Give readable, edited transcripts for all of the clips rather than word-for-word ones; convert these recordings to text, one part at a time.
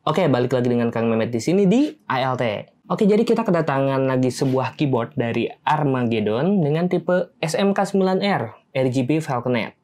Oke, balik lagi dengan Kang Mehmet di sini di ALT. Oke, jadi kita kedatangan lagi sebuah keyboard dari Armageddon dengan tipe SMK9R RGB Falconet.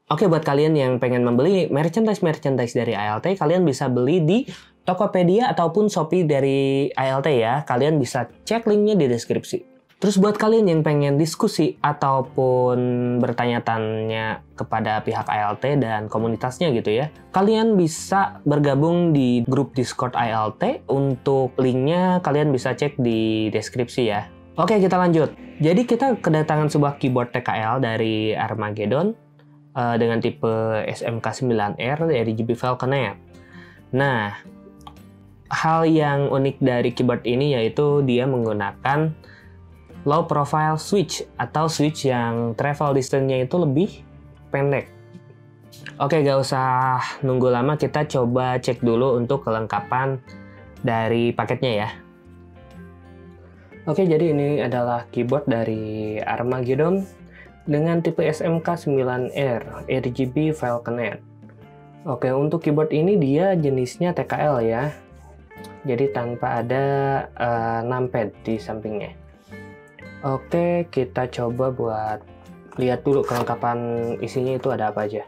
Oke, buat kalian yang pengen membeli merchandise dari ALT, kalian bisa beli di Tokopedia ataupun Shopee dari ALT ya. Kalian bisa cek linknya di deskripsi. Terus buat kalian yang pengen diskusi ataupun bertanya-tanya kepada pihak ALT dan komunitasnya gitu ya, kalian bisa bergabung di grup Discord ALT. Untuk linknya kalian bisa cek di deskripsi ya. Oke, kita lanjut. Jadi kita kedatangan sebuah keyboard TKL dari Armageddon dengan tipe SMK9R RGB Falconet. Nah, hal yang unik dari keyboard ini yaitu dia menggunakan low profile switch atau switch yang travel distance-nya itu lebih pendek. Oke, gak usah nunggu lama, kita coba cek dulu untuk kelengkapan dari paketnya ya. Oke, jadi ini adalah keyboard dari Armageddon dengan tipe SMK9R RGB Falconet. Oke, untuk keyboard ini dia jenisnya TKL ya. Jadi tanpa ada numpad di sampingnya. Oke, kita coba buat lihat dulu kelengkapan isinya itu ada apa aja.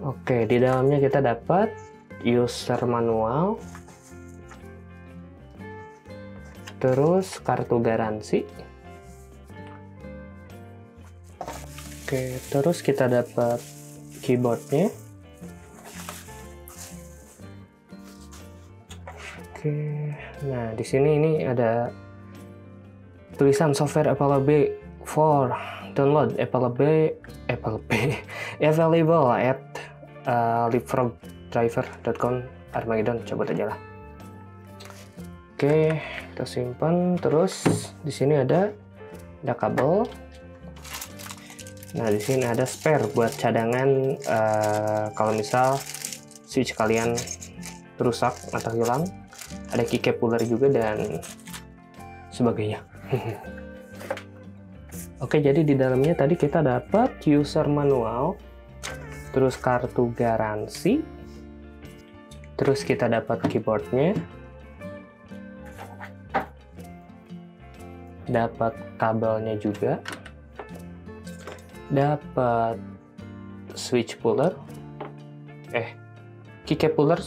Oke, di dalamnya kita dapat user manual, terus kartu garansi. Oke, terus kita dapat keyboardnya. Oke, nah di sini ini ada tulisan software available for download available at leapfrogdriver.com Armageddon, coba aja lah. Oke, kita simpan. Terus di sini ada kabel. Nah, di sini ada spare buat cadangan kalau misal switch kalian rusak atau hilang. Ada keycap puller juga dan sebagainya. Oke, jadi di dalamnya tadi kita dapat user manual, terus kartu garansi, terus kita dapat keyboardnya, dapat kabelnya juga, dapat switch puller, keycap puller,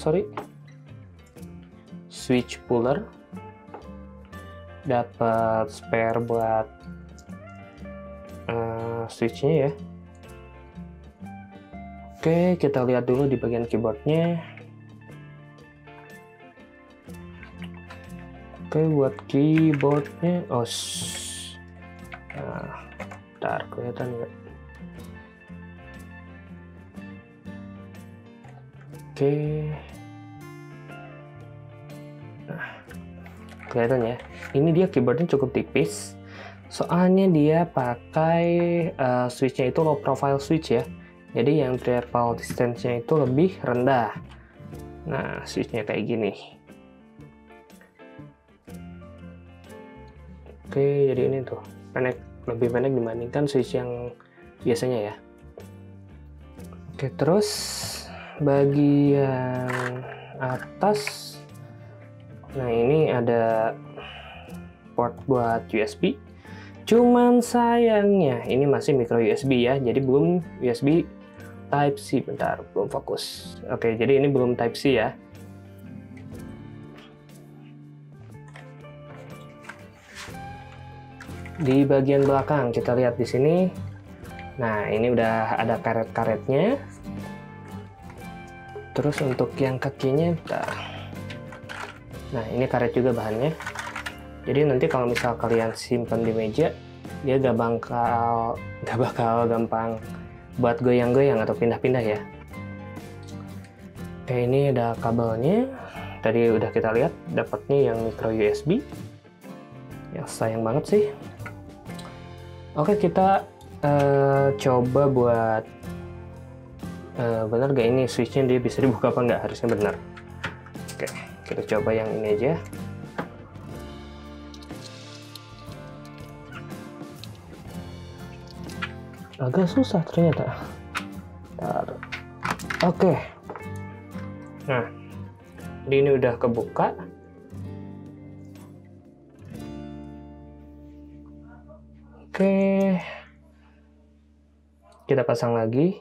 switch puller, dapat spare buat switchnya ya. Oke, kita lihat dulu di bagian keyboardnya. Oke, buat keyboardnya, bentar, kelihatan nggak? Oke. Kelihatan ya, ini dia keyboardnya cukup tipis, soalnya dia pakai switchnya itu low profile switch ya, jadi yang travel distance-nya itu lebih rendah. Nah, switchnya kayak gini. Oke, jadi ini tuh lebih pendek dibandingkan switch yang biasanya ya. Oke, terus bagian atas, nah ini ada port buat USB. Cuman sayangnya ini masih micro USB ya, jadi belum USB Type C. Bentar, belum fokus. Oke, jadi ini belum Type C ya. Di bagian belakang kita lihat di sini. Nah, ini udah ada karet-karetnya. Terus untuk yang kakinya, bentar. Nah, ini karet juga bahannya. Jadi nanti kalau misal kalian simpan di meja, dia gak bakal gampang buat goyang-goyang atau pindah-pindah ya. Oke, ini ada kabelnya. Tadi udah kita lihat dapatnya yang micro USB. Ya, sayang banget sih. Oke, kita coba buat bener gak ini switchnya dia bisa dibuka apa nggak? Harusnya benar. Oke, kita coba yang ini aja. Agak susah ternyata. Bentar. Oke. Nah, ini udah kebuka. Oke. Kita pasang lagi.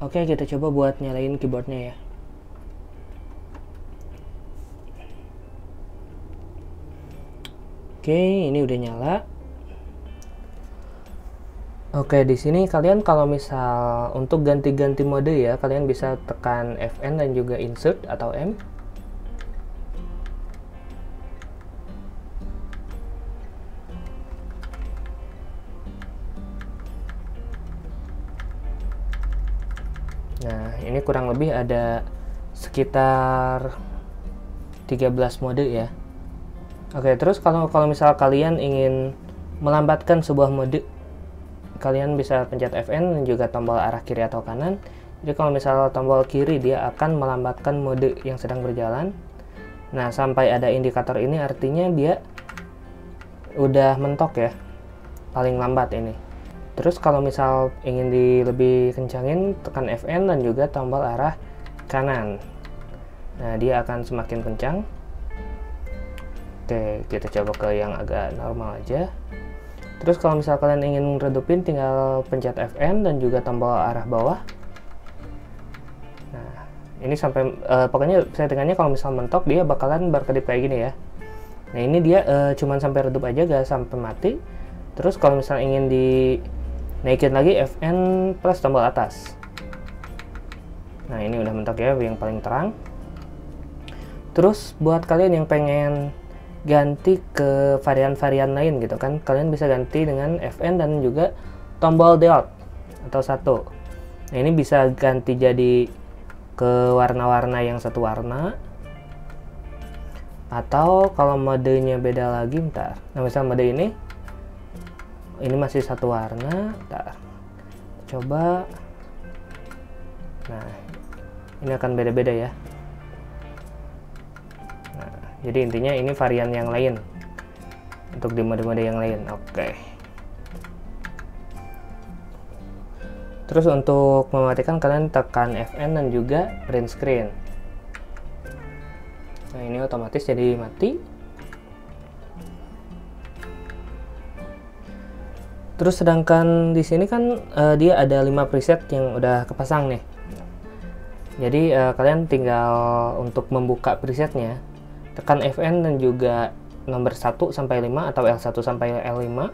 Oke, kita coba buat nyalain keyboardnya ya. Oke, ini udah nyala. Oke, di sini kalian kalau misal untuk ganti-ganti mode ya, kalian bisa tekan Fn dan juga insert atau M. Nah, ini kurang lebih ada sekitar 13 mode ya. Oke, terus kalau misal kalian ingin melambatkan sebuah mode, kalian bisa pencet Fn dan juga tombol arah kiri atau kanan. Jadi kalau misal tombol kiri, dia akan melambatkan mode yang sedang berjalan. Nah, sampai ada indikator ini artinya dia udah mentok ya, paling lambat ini. Terus kalau misal ingin lebih kencangin, tekan Fn dan juga tombol arah kanan. Nah, dia akan semakin kencang. Oke, kita coba ke yang agak normal aja. Terus kalau misal kalian ingin redupin, tinggal pencet Fn dan juga tombol arah bawah. Nah, ini sampai pokoknya settingannya kalau misal mentok, dia bakalan berkedip kayak gini ya. Nah, ini dia cuman sampai redup aja, gak sampai mati. Terus kalau misal ingin naikin lagi, Fn plus tombol atas. Nah, ini udah mentok ya, yang paling terang. Terus buat kalian yang pengen ganti ke varian-varian lain gitu kan, kalian bisa ganti dengan Fn dan juga tombol delete atau 1. Nah, ini bisa ganti jadi ke warna-warna yang satu warna, atau kalau modenya beda lagi, bentar. Nah, misal mode ini masih satu warna, bentar. Coba. Nah, ini akan beda-beda ya. Nah, jadi intinya ini varian yang lain untuk di mode-mode yang lain. Oke. Terus untuk mematikan, kalian tekan Fn dan juga print screen. Nah, ini otomatis jadi mati. Terus sedangkan di sini kan dia ada 5 preset yang udah kepasang nih. Jadi kalian tinggal untuk membuka presetnya, tekan Fn dan juga nomor 1 sampai 5 atau L1 sampai L5.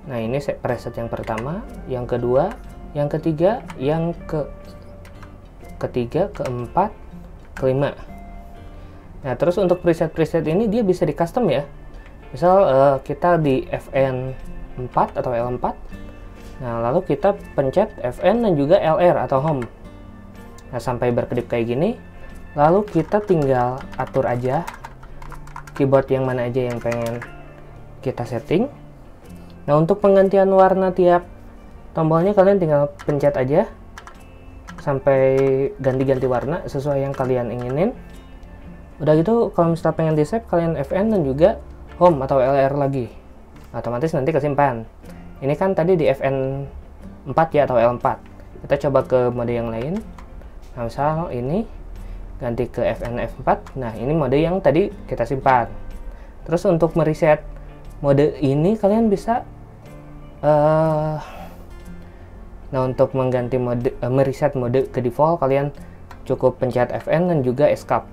Nah, ini preset yang pertama, yang kedua, yang ketiga, yang ketiga, keempat, kelima. Nah, terus untuk preset-preset ini dia bisa di custom ya. Misal kita di Fn 4 atau L4. Nah, lalu kita pencet Fn dan juga LR atau home. Nah, sampai berkedip kayak gini. Lalu kita tinggal atur aja keyboard yang mana aja yang pengen kita setting. Nah, untuk penggantian warna tiap tombolnya kalian tinggal pencet aja sampai ganti-ganti warna sesuai yang kalian inginin. Udah gitu, kalau misalnya pengen di save, kalian Fn dan juga home atau LR lagi. Otomatis nanti kesimpan. Ini kan tadi di Fn 4 ya atau L4. Kita coba ke mode yang lain. Nah, misal ini ganti ke Fn F4. Nah, ini mode yang tadi kita simpan. Terus untuk mereset mode ini kalian bisa nah, untuk mengganti mode, mereset mode ke default, kalian cukup pencet Fn dan juga escape.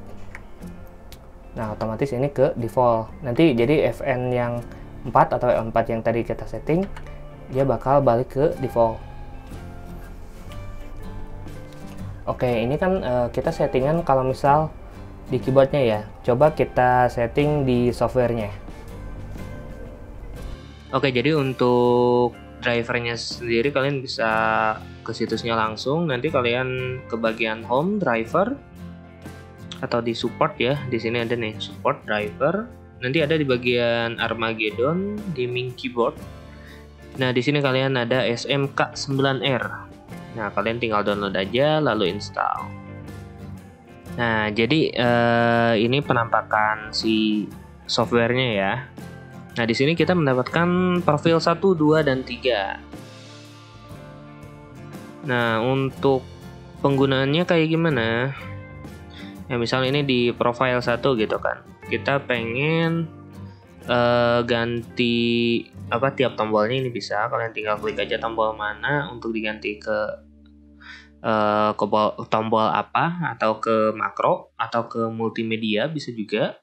Nah, otomatis ini ke default. Nanti jadi Fn yang 4 atau L4 yang tadi kita setting, dia bakal balik ke default. Oke, ini kan kita settingan kalau misal di keyboardnya ya. Coba kita setting di softwarenya. Oke, jadi untuk drivernya sendiri kalian bisa ke situsnya langsung. Nanti kalian ke bagian home driver atau di support ya. Di sini ada nih support driver. Nanti ada di bagian Armageddon gaming keyboard. Nah, di sini kalian ada SMK9R. Nah, kalian tinggal download aja lalu install. Nah, jadi ini penampakan si softwarenya ya. Nah, di sini kita mendapatkan profil 1, 2, dan 3. Nah, untuk penggunaannya kayak gimana? Ya, misalnya ini di profile 1 gitu kan. Kita pengen ganti tiap tombolnya ini bisa. Kalian tinggal klik aja tombol mana untuk diganti ke tombol apa, atau ke makro, atau ke multimedia bisa juga.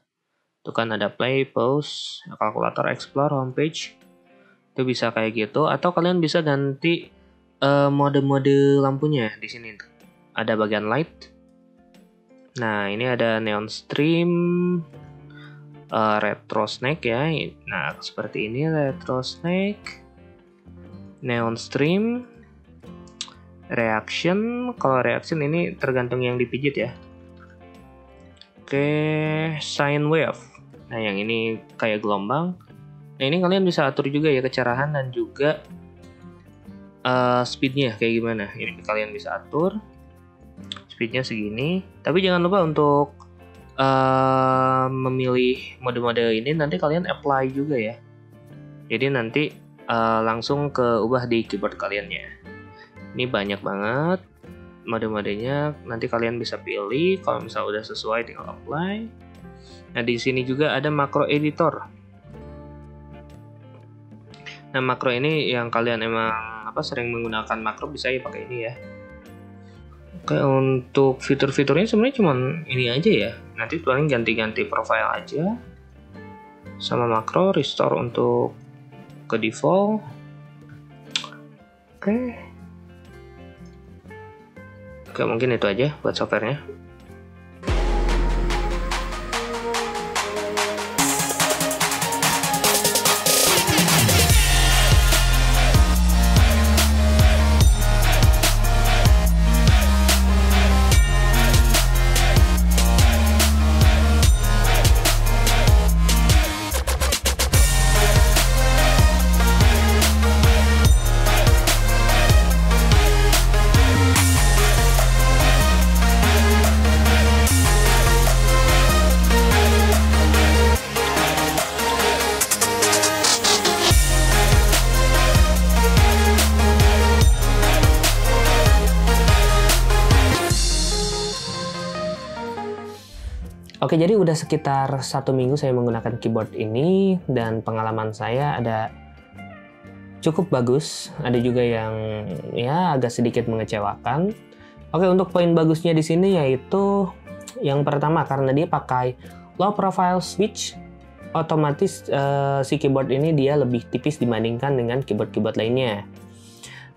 Itu kan ada play, pause, kalkulator, explore, homepage. Itu bisa kayak gitu. Atau kalian bisa ganti mode-mode lampunya di sini. Ada bagian light. Nah, ini ada neon stream, retro snake ya. Nah, seperti ini retro snake, neon stream, reaction. Kalau reaction ini tergantung yang dipijit ya. Oke, sine wave. Nah, yang ini kayak gelombang. Nah, ini kalian bisa atur juga ya kecerahan dan juga speednya kayak gimana. Ini kalian bisa atur speednya segini. Tapi jangan lupa untuk memilih mode-mode ini nanti kalian apply juga ya. Jadi nanti langsung ke ubah di keyboard kalian ya. Ini banyak banget mode-modenya, nanti kalian bisa pilih. Kalau misalnya udah sesuai tinggal apply. Nah, di sini juga ada makro editor. Nah, makro ini yang kalian emang sering menggunakan makro bisa ya pakai ini ya. Oke, untuk fitur-fiturnya sebenarnya cuma ini aja ya. Nanti paling ganti-ganti profile aja. Sama makro, restore untuk ke default. Oke, mungkin itu aja buat softwarenya. Oke, jadi udah sekitar 1 minggu saya menggunakan keyboard ini dan pengalaman saya ada cukup bagus, ada juga yang ya agak sedikit mengecewakan. Oke, untuk poin bagusnya di sini yaitu yang pertama karena dia pakai low profile switch, otomatis si keyboard ini dia lebih tipis dibandingkan dengan keyboard-keyboard lainnya.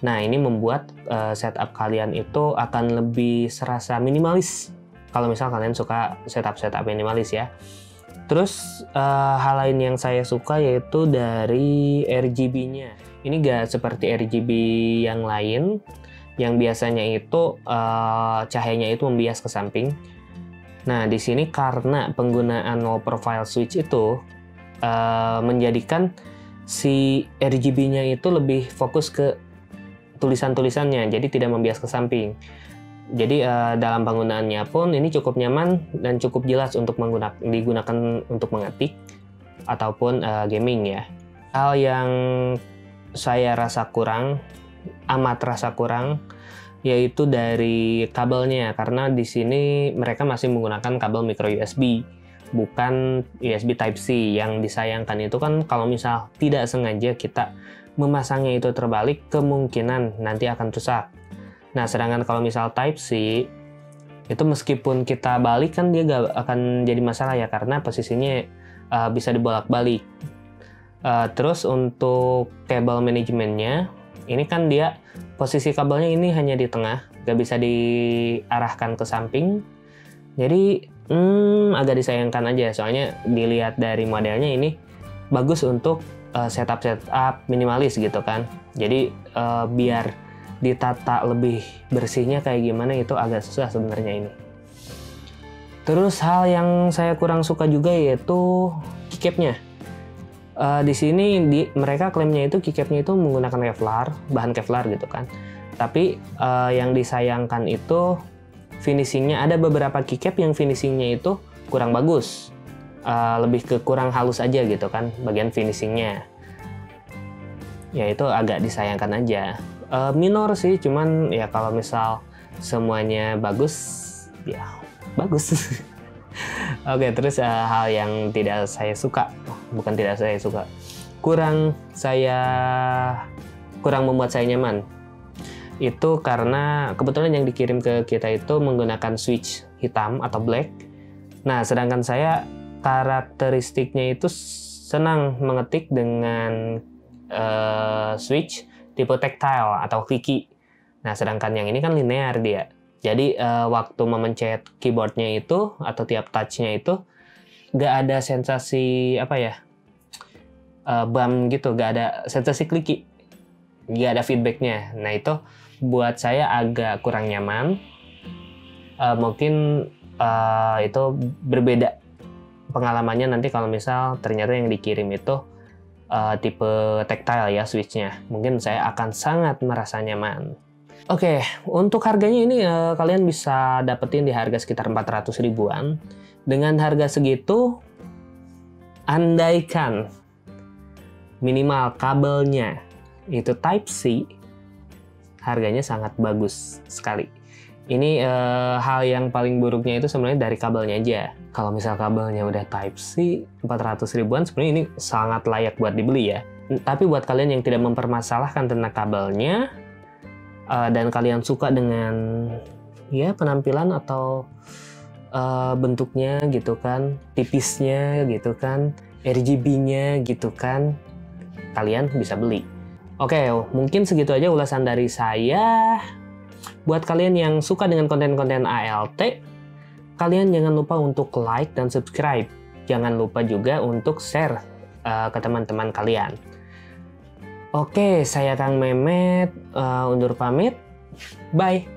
Nah, ini membuat setup kalian itu akan lebih serasa minimalis. Kalau misal kalian suka setup minimalis ya. Terus hal lain yang saya suka yaitu dari RGB-nya. Ini gak seperti RGB yang lain yang biasanya itu cahayanya itu membias ke samping. Nah, di sini karena penggunaan low profile switch itu menjadikan si RGB-nya itu lebih fokus ke tulisan-tulisannya, jadi tidak membias ke samping. Jadi dalam penggunaannya pun ini cukup nyaman dan cukup jelas untuk digunakan untuk mengetik ataupun gaming ya. Hal yang saya amat rasa kurang yaitu dari kabelnya, karena di sini mereka masih menggunakan kabel micro USB, bukan USB Type-C. Yang disayangkan itu kan kalau misal tidak sengaja kita memasangnya itu terbalik, kemungkinan nanti akan rusak. Nah, sedangkan kalau misal Type-C, itu meskipun kita balik kan dia gak akan jadi masalah ya, karena posisinya bisa dibolak-balik. Terus untuk kabel manajemennya, ini kan dia posisi kabelnya ini hanya di tengah, gak bisa diarahkan ke samping. Jadi agak disayangkan aja, soalnya dilihat dari modelnya ini bagus untuk setup minimalis gitu kan. Jadi biar ditata lebih bersihnya kayak gimana itu agak susah sebenarnya ini. Terus hal yang saya kurang suka juga yaitu keycapnya. Di sini mereka klaimnya itu keycapnya itu menggunakan bahan Kevlar gitu kan. Tapi yang disayangkan itu finishingnya, ada beberapa keycap yang finishingnya itu kurang bagus. lebih ke kurang halus aja gitu kan bagian finishingnya. Ya itu agak disayangkan aja. Minor sih, cuman ya kalau misal semuanya bagus, ya bagus. Oke, terus hal yang tidak saya suka, bukan tidak saya suka, kurang membuat saya nyaman. Itu karena kebetulan yang dikirim ke kita itu menggunakan switch hitam atau black. Nah, sedangkan saya karakteristiknya itu senang mengetik dengan switch tipe tactile atau clicky. Nah, sedangkan yang ini kan linear dia. Jadi waktu memencet keyboardnya itu atau tiap touch-nya itu nggak ada sensasi apa ya, bump gitu, nggak ada sensasi clicky, nggak ada feedbacknya. Nah itu buat saya agak kurang nyaman. Mungkin itu berbeda pengalamannya nanti kalau misal ternyata yang dikirim itu tipe tactile ya switch-nya. Mungkin saya akan sangat merasa nyaman. Oke, untuk harganya ini kalian bisa dapetin di harga sekitar 400 ribuan. Dengan harga segitu, andaikan minimal kabelnya itu Type-C, harganya sangat bagus sekali. Ini hal yang paling buruknya itu sebenarnya dari kabelnya aja. Kalau misal kabelnya udah Type-C, 400 ribuan sebenarnya ini sangat layak buat dibeli ya. Tapi buat kalian yang tidak mempermasalahkan tentang kabelnya, dan kalian suka dengan ya penampilan atau bentuknya gitu kan, tipisnya gitu kan, RGB-nya gitu kan, kalian bisa beli. Oke, mungkin segitu aja ulasan dari saya. Buat kalian yang suka dengan konten-konten ALT, kalian jangan lupa untuk like dan subscribe. Jangan lupa juga untuk share ke teman-teman kalian. Oke, saya Kang Mehmet, undur pamit. Bye.